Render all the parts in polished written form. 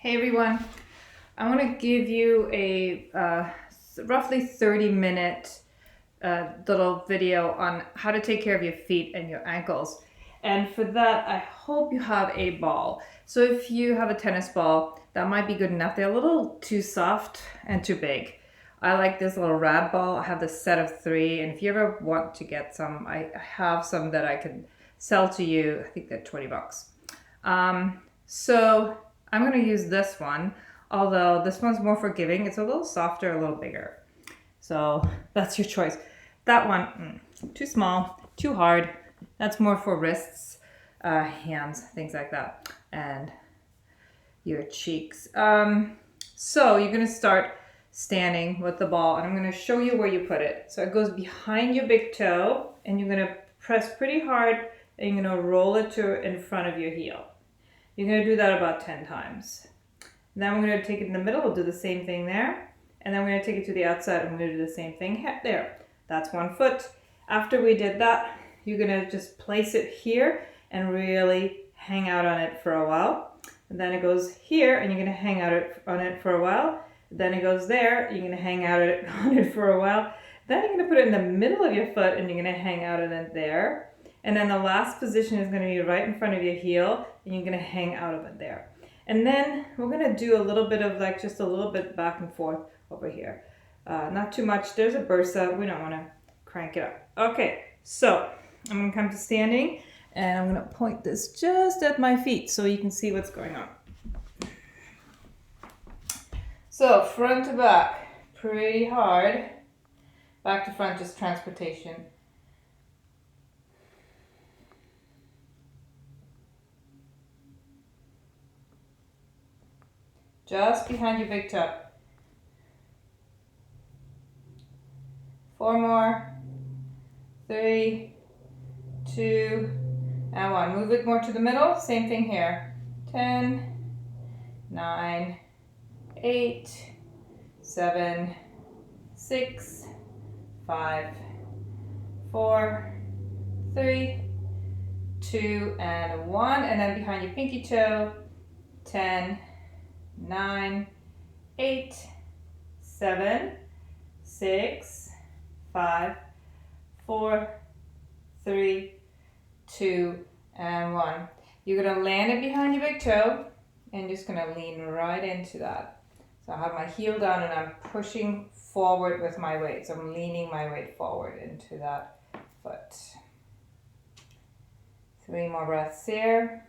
Hey everyone, I want to give you a roughly 30-minute little video on how to take care of your feet and your ankles. And for that, I hope you have a ball. So if you have a tennis ball, that might be good enough. They're a little too soft and too big. I like this little rad ball. I have this set of 3, and if you ever want to get some, I have some that I can sell to you. I think they're 20 bucks. So I'm going to use this one, although this one's more forgiving. It's a little softer, a little bigger. So that's your choice. That one, too small, too hard. That's more for wrists, hands, things like that, and your cheeks. So you're going to start standing with the ball, and I'm going to show you where you put it. So it goes behind your big toe, and you're going to press pretty hard, and you're going to roll it to in front of your heel. You're going to do that about 10 times. Then we're going to take it in the middle. We'll do the same thing there. And then we're going to take it to the outside. And we're going to do the same thing there. That's 1 foot. After we did that, you're going to just place it here and really hang out on it for a while. And then it goes here, and you're going to hang out on it for a while. Then it goes there. You're going to hang out on it for a while. Then you're going to put it in the middle of your foot, and you're going to hang out on it there. And then the last position is going to be right in front of your heel, and you're going to hang out of it there. And then we're going to do a little bit of just a little bit back and forth over here. Not too much. There's a bursa. We don't want to crank it up. Okay, so I'm going to come to standing, and I'm going to point this just at my feet so you can see what's going on. So front to back, pretty hard. Back to front, just transportation. Just behind your big toe. 4 more. 3, 2, and 1. Move it more to the middle. Same thing here. 10, 9, 8, 7, 6, 5, 4, 3, 2, and 1. And then behind your pinky toe. 10, 9, 8, 7, 6, 5, 4, 3, 2, and 1. You're going to land it behind your big toe and just going to lean right into that. So I have my heel down and I'm pushing forward with my weight. So I'm leaning my weight forward into that foot. 3 more breaths here.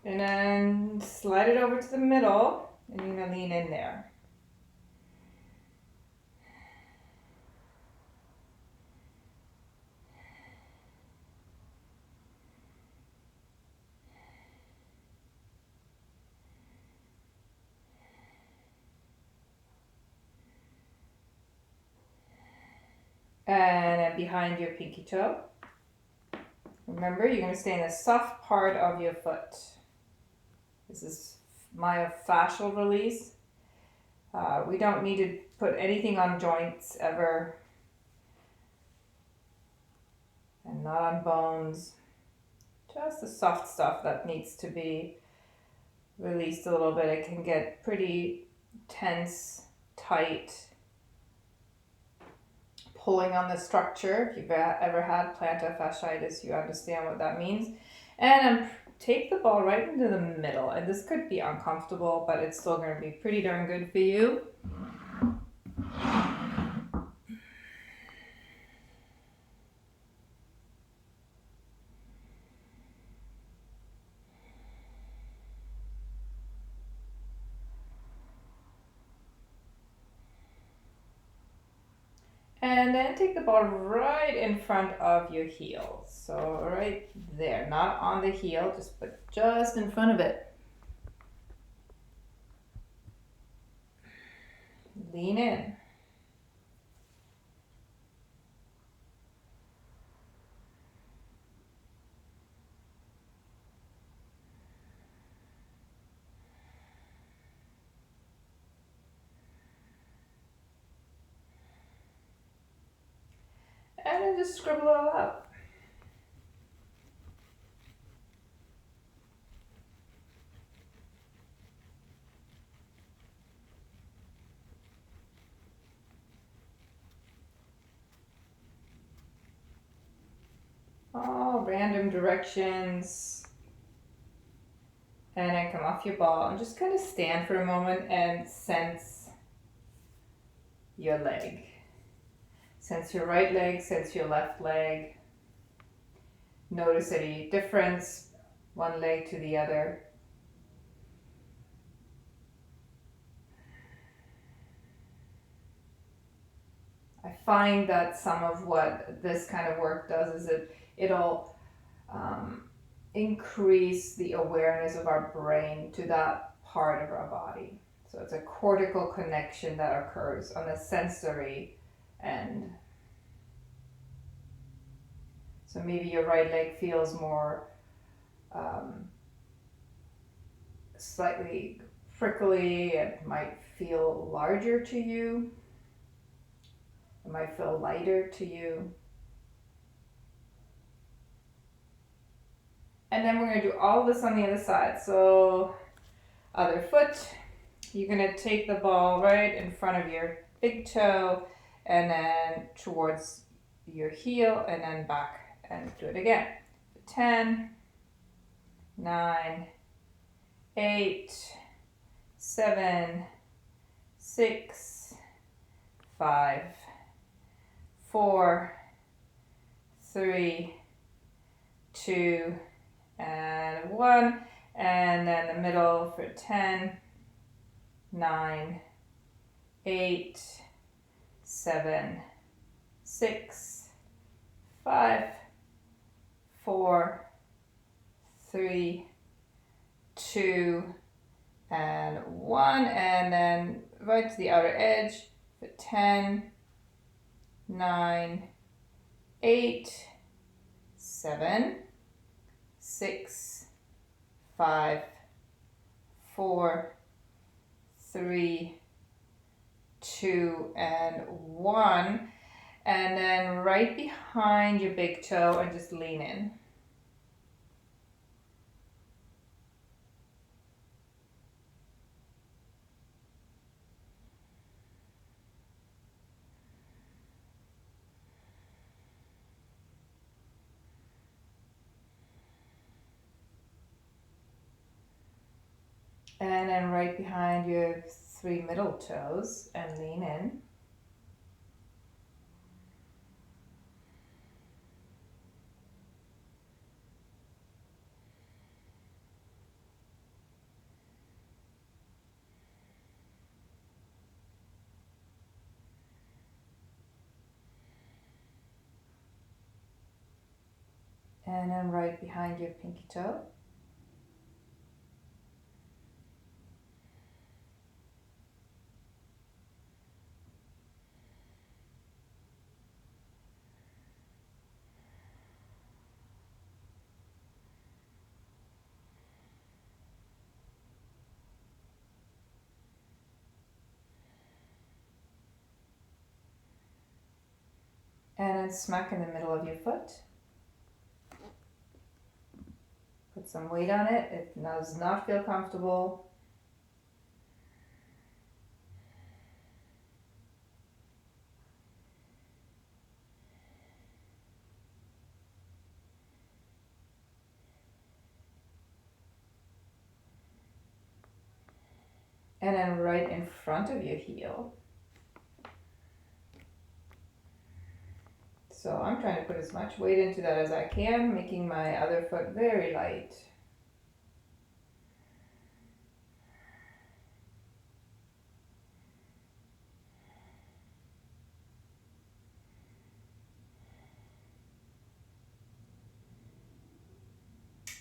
And then slide it over to the middle, and you're going to lean in there. And then behind your pinky toe. Remember, you're going to stay in the soft part of your foot. This is myofascial release. We don't need to put anything on joints ever. And not on bones. Just the soft stuff that needs to be released a little bit. It can get pretty tense, tight, pulling on the structure. If you've ever had plantar fasciitis, you understand what that means. And take the ball right into the middle. And this could be uncomfortable, but it's still going to be pretty darn good for you. And then take the ball right in front of your heel. So right there, not on the heel, but just in front of it. Lean in. And then just scribble it all out. All random directions. And then come off your ball and just kind of stand for a moment and sense your leg. Sense your right leg, sense your left leg. Notice any difference, one leg to the other. I find that some of what this kind of work does is it'll increase the awareness of our brain to that part of our body. So it's a cortical connection that occurs on the sensory end. So maybe your right leg feels more slightly prickly. It might feel larger to you. It might feel lighter to you. And then we're going to do all of this on the other side. So other foot, you're going to take the ball right in front of your big toe and then towards your heel and then back and do it again. 10, 9, 8, 7, 6, 5, 4, 3, 2, and 1. And then the middle for 10, 9, 8, 7, 6, 5, 4, 3, 2, and 1. And then right to the outer edge for 10, 9, 8, 7, 6, 5, 4, 3, 2, and 1. And then right behind your big toe and just lean in. And then right behind your 3 middle toes and lean in. And then right behind your pinky toe. And then smack in the middle of your foot. Put some weight on it. It does not feel comfortable. And then right in front of your heel. So I'm trying to put as much weight into that as I can, making my other foot very light.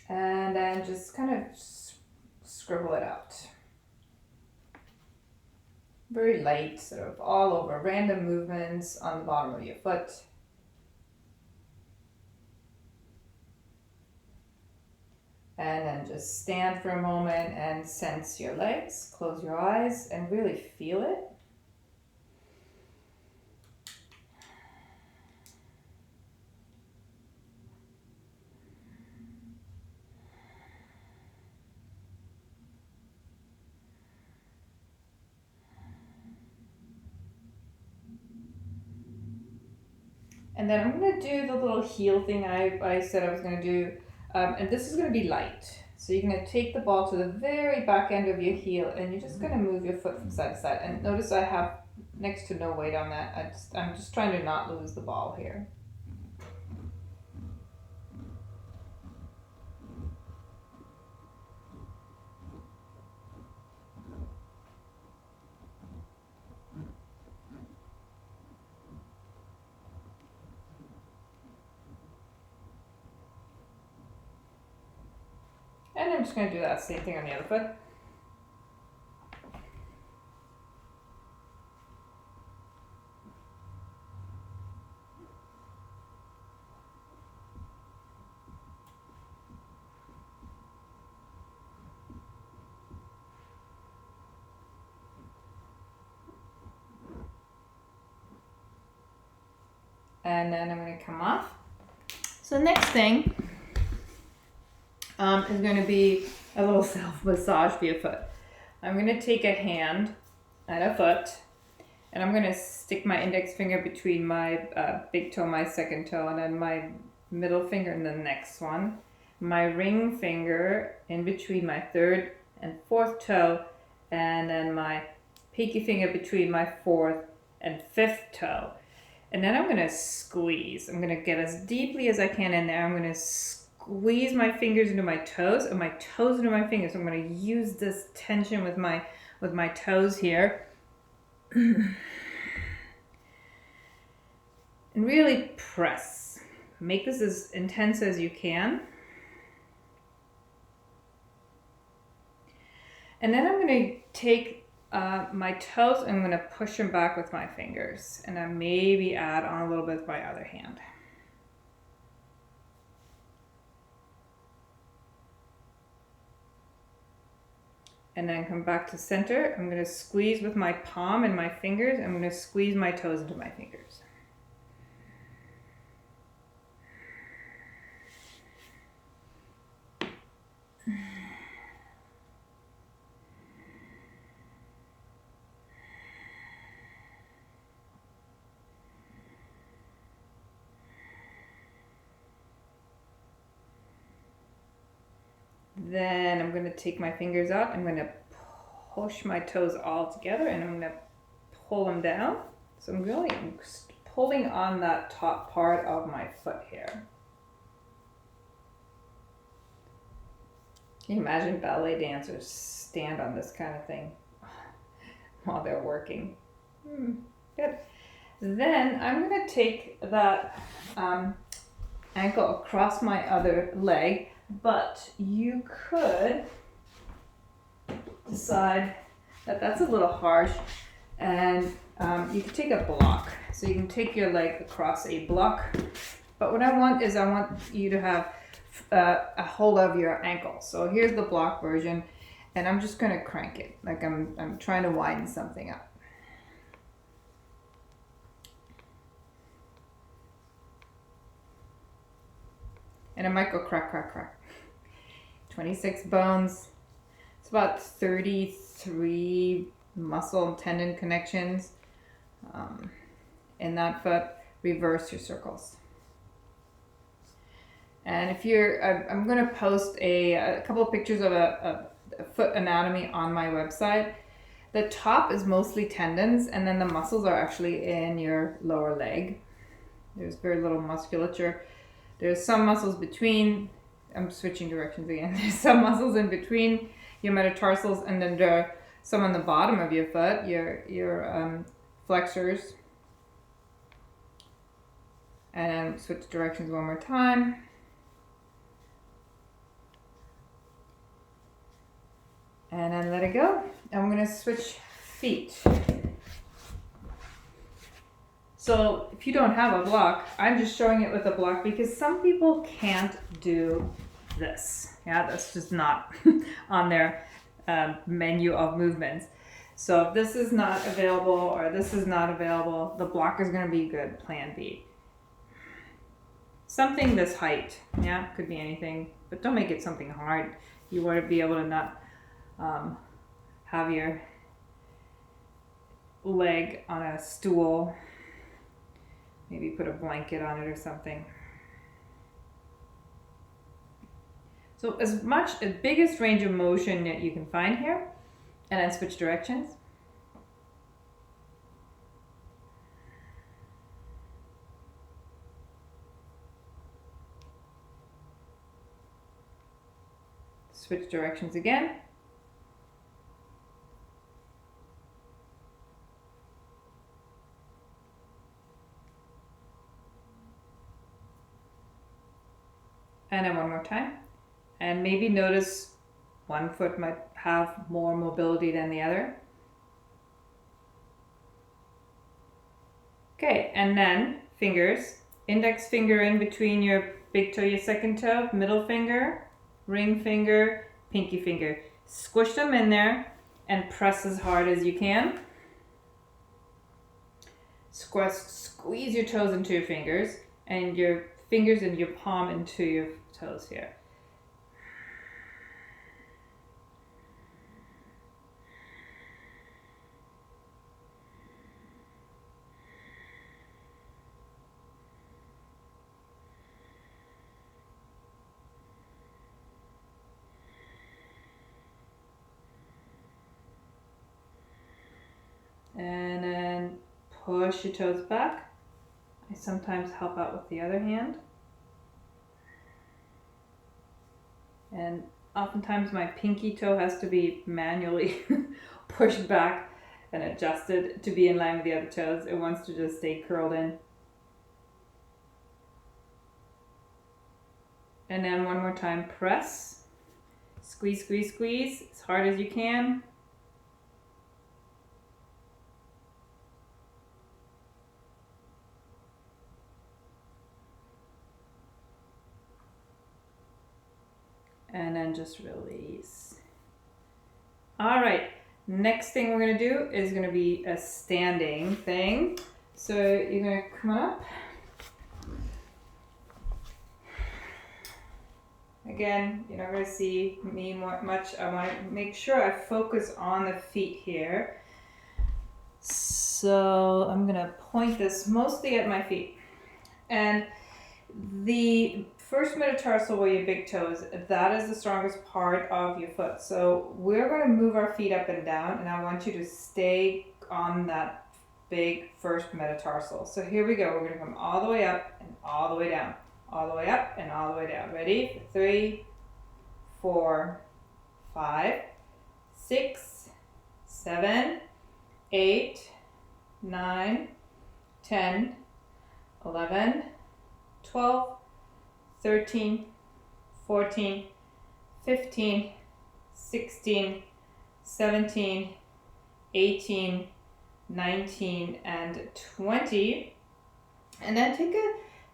And then just kind of scribble it out. Very light, sort of all over, random movements on the bottom of your foot. And then just stand for a moment and sense your legs. Close your eyes and really feel it. And then I'm going to do the little heel thing I said I was going to do. And this is going to be light. So you're going to take the ball to the very back end of your heel and you're just going to move your foot from side to side. And notice I have next to no weight on that. I'm just trying to not lose the ball here. And I'm just going to do that same thing on the other foot. And then I'm going to come off. So the next thing is going to be a little self-massage for your foot. I'm going to take a hand and a foot, and I'm going to stick my index finger between my big toe, my second toe, and then my middle finger in the next one. My ring finger in between my third and fourth toe, and then my pinky finger between my fourth and fifth toe. And then I'm going to squeeze. I'm going to get as deeply as I can in there. I'm going to squeeze my fingers into my toes and my toes into my fingers. So I'm going to use this tension with my toes here. And really press. Make this as intense as you can. And then I'm going to take my toes and I'm going to push them back with my fingers. And I maybe add on a little bit with my other hand. And then come back to center. I'm going to squeeze with my palm and my fingers. I'm going to squeeze my toes into my fingers. Then I'm going to take my fingers out. I'm going to push my toes all together and I'm going to pull them down. So I'm really pulling on that top part of my foot here. Can you imagine ballet dancers stand on this kind of thing while they're working? Good. Then I'm going to take that ankle across my other leg. But you could decide that that's a little harsh and you can take a block. So you can take your leg across a block. But what I want is I want you to have a hold of your ankle. So here's the block version and I'm just going to crank it. Like I'm trying to widen something up. And it might go crack, crack, crack. 26 bones. It's about 33 muscle and tendon connections in that foot. Reverse your circles. And if you're, I'm going to post a couple of pictures of a foot anatomy on my website. The top is mostly tendons, and then the muscles are actually in your lower leg. There's very little musculature. There's some muscles between, I'm switching directions again. There's some muscles in between your metatarsals, and then there are some on the bottom of your foot, your flexors. And then switch directions one more time. And then let it go. And I'm going to switch feet. So if you don't have a block, I'm just showing it with a block because some people can't do this. Yeah, that's just not on their menu of movements. So if this is not available or this is not available, the block is going to be good, plan B. Something this height, yeah, could be anything, but don't make it something hard. You want to be able to not have your leg on a stool Maybe put a blanket on it or something. So as biggest range of motion that you can find here, and then switch directions. Switch directions again. And then one more time. And maybe notice one foot might have more mobility than the other. Okay, and then fingers. Index finger in between your big toe, your second toe, middle finger, ring finger, pinky finger. Squish them in there and press as hard as you can. Squeeze your toes into your fingers and your fingers and your palm into your toes here. And then push your toes back. I sometimes help out with the other hand. And oftentimes my pinky toe has to be manually pushed back and adjusted to be in line with the other toes. It wants to just stay curled in. And then one more time, press. Squeeze, squeeze, squeeze as hard as you can. And then just release. All right, next thing we're gonna do is gonna be a standing thing. So you're gonna come up. Again, you're not gonna see me much. I wanna make sure I focus on the feet here. So I'm gonna point this mostly at my feet. And the first metatarsal where your big toe is, that is the strongest part of your foot. So we're going to move our feet up and down, and I want you to stay on that big first metatarsal. So here we go. We're going to come all the way up and all the way down. All the way up and all the way down. Ready? 3, 4, 5, 6, 7, 8, 9, 10, 11, 12, 13, 14, 15, 16, 17, 18, 19, and 20. And then take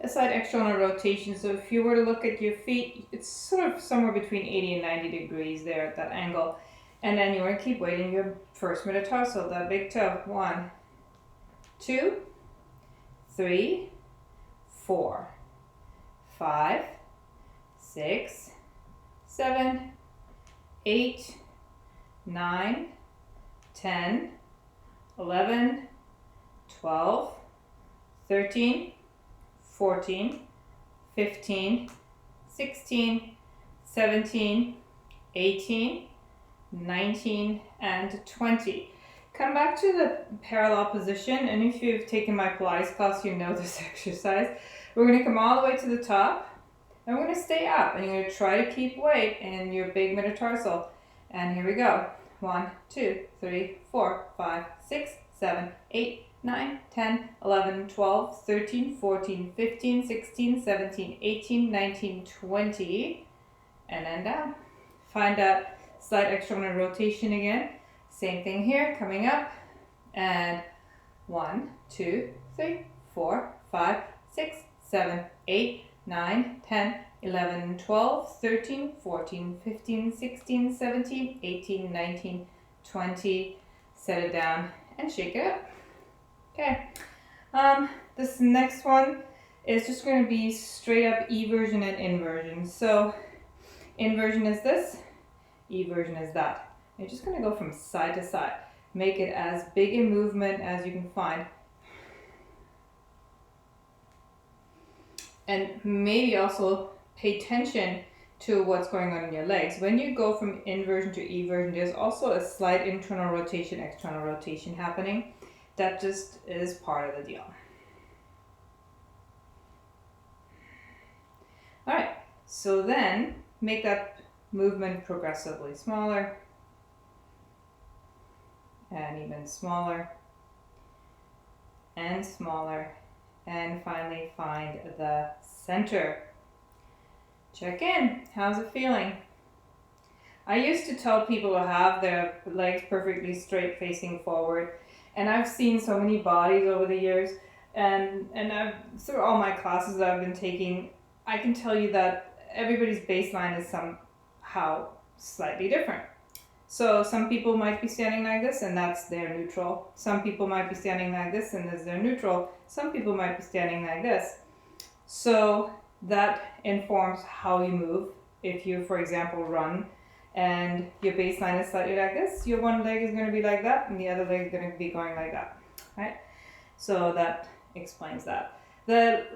a side external rotation. So if you were to look at your feet, it's sort of somewhere between 80 and 90 degrees there at that angle. And then you want to keep weighting your first metatarsal, that big toe. 1, 2, 3, 4, 5, 6, 7, 8, 9, 10, 11, 12, 13, 14, 15, 16, 17, 18, 19, and 20. Come back to the parallel position, and if you've taken my Pilates class, you know this exercise. We're going to come all the way to the top, and we're going to stay up, and you're going to try to keep weight in your big metatarsal. And here we go. 1, 2, 3, 4, 5, 6, 7, 8, 9, 10, 11, 12, 13, 14, 15, 16, 17, 18, 19, 20, and then down. Find that slight external rotation again. Same thing here, coming up, and 1, 2, 3, 4, 5, 6, 7, 8, 9, 10, 11, 12, 13, 14, 15, 16, 17, 18, 19, 20. Set it down and shake it up. Okay. This next one is just going to be straight up eversion and inversion. So inversion is this, eversion is that. You're just going to go from side to side. Make it as big a movement as you can find. And maybe also pay attention to what's going on in your legs. When you go from inversion to eversion, there's also a slight internal rotation, external rotation happening. That just is part of the deal. All right, so then make that movement progressively smaller and even smaller and smaller, and finally find the center. Check in. How's it feeling? I used to tell people to have their legs perfectly straight facing forward, and I've seen so many bodies over the years, and I've, through all my classes that I've been taking, I can tell you that everybody's baseline is somehow slightly different. So some people might be standing like this and that's their neutral. Some people might be standing like this and that's their neutral. Some people might be standing like this. So that informs how you move. If you, for example, run and your baseline is slightly like this, your one leg is going to be like that and the other leg is going to be going like that, right? So that explains that. The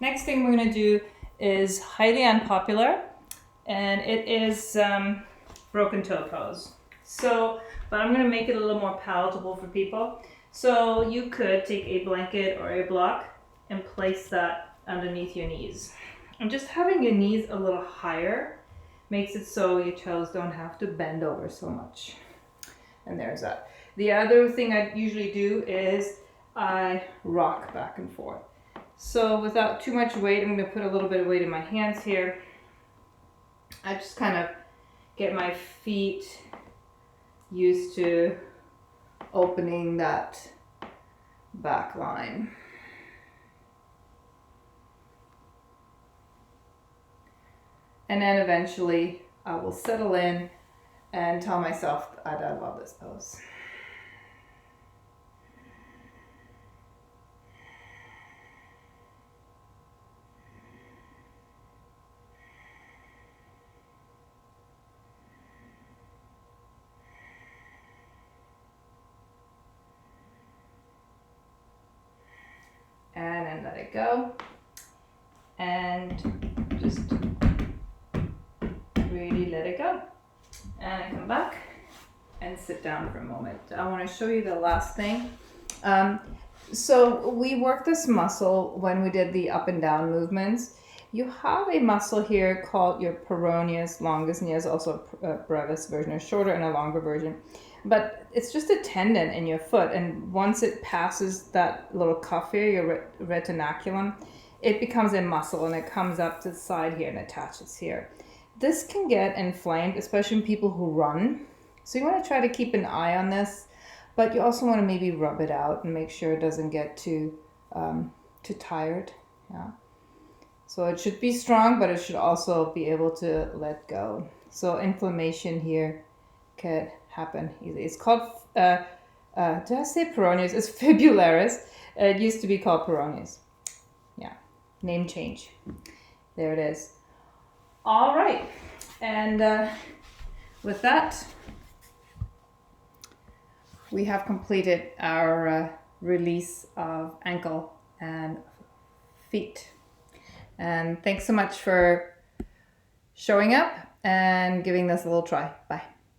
next thing we're going to do is highly unpopular, and it is broken toe pose. So, but I'm going to make it a little more palatable for people. So you could take a blanket or a block and place that underneath your knees. And just having your knees a little higher makes it so your toes don't have to bend over so much. And there's that. The other thing I usually do is I rock back and forth. So without too much weight, I'm going to put a little bit of weight in my hands here. I just kind of get my feet used to opening that back line. And then eventually I will settle in and tell myself that I love this pose. And then let it go. And just really let it go. And I come back and sit down for a moment. I want to show you the last thing. So we work this muscle when we did the up and down movements. You have a muscle here called your peroneus longus, and there's also a brevis version, a shorter and a longer version. But it's just a tendon in your foot, and once it passes that little cuff here, your retinaculum, it becomes a muscle and it comes up to the side here and attaches here. This can get inflamed, especially in people who run. So you want to try to keep an eye on this, but you also want to maybe rub it out and make sure it doesn't get too tired. Yeah. So it should be strong, but it should also be able to let go. So inflammation here could happen easily. It's called, did I say peroneus? It's fibularis. It used to be called peroneus. Yeah, name change. There it is. All right, and with that, we have completed our release of ankle and feet. And thanks so much for showing up and giving this a little try. Bye.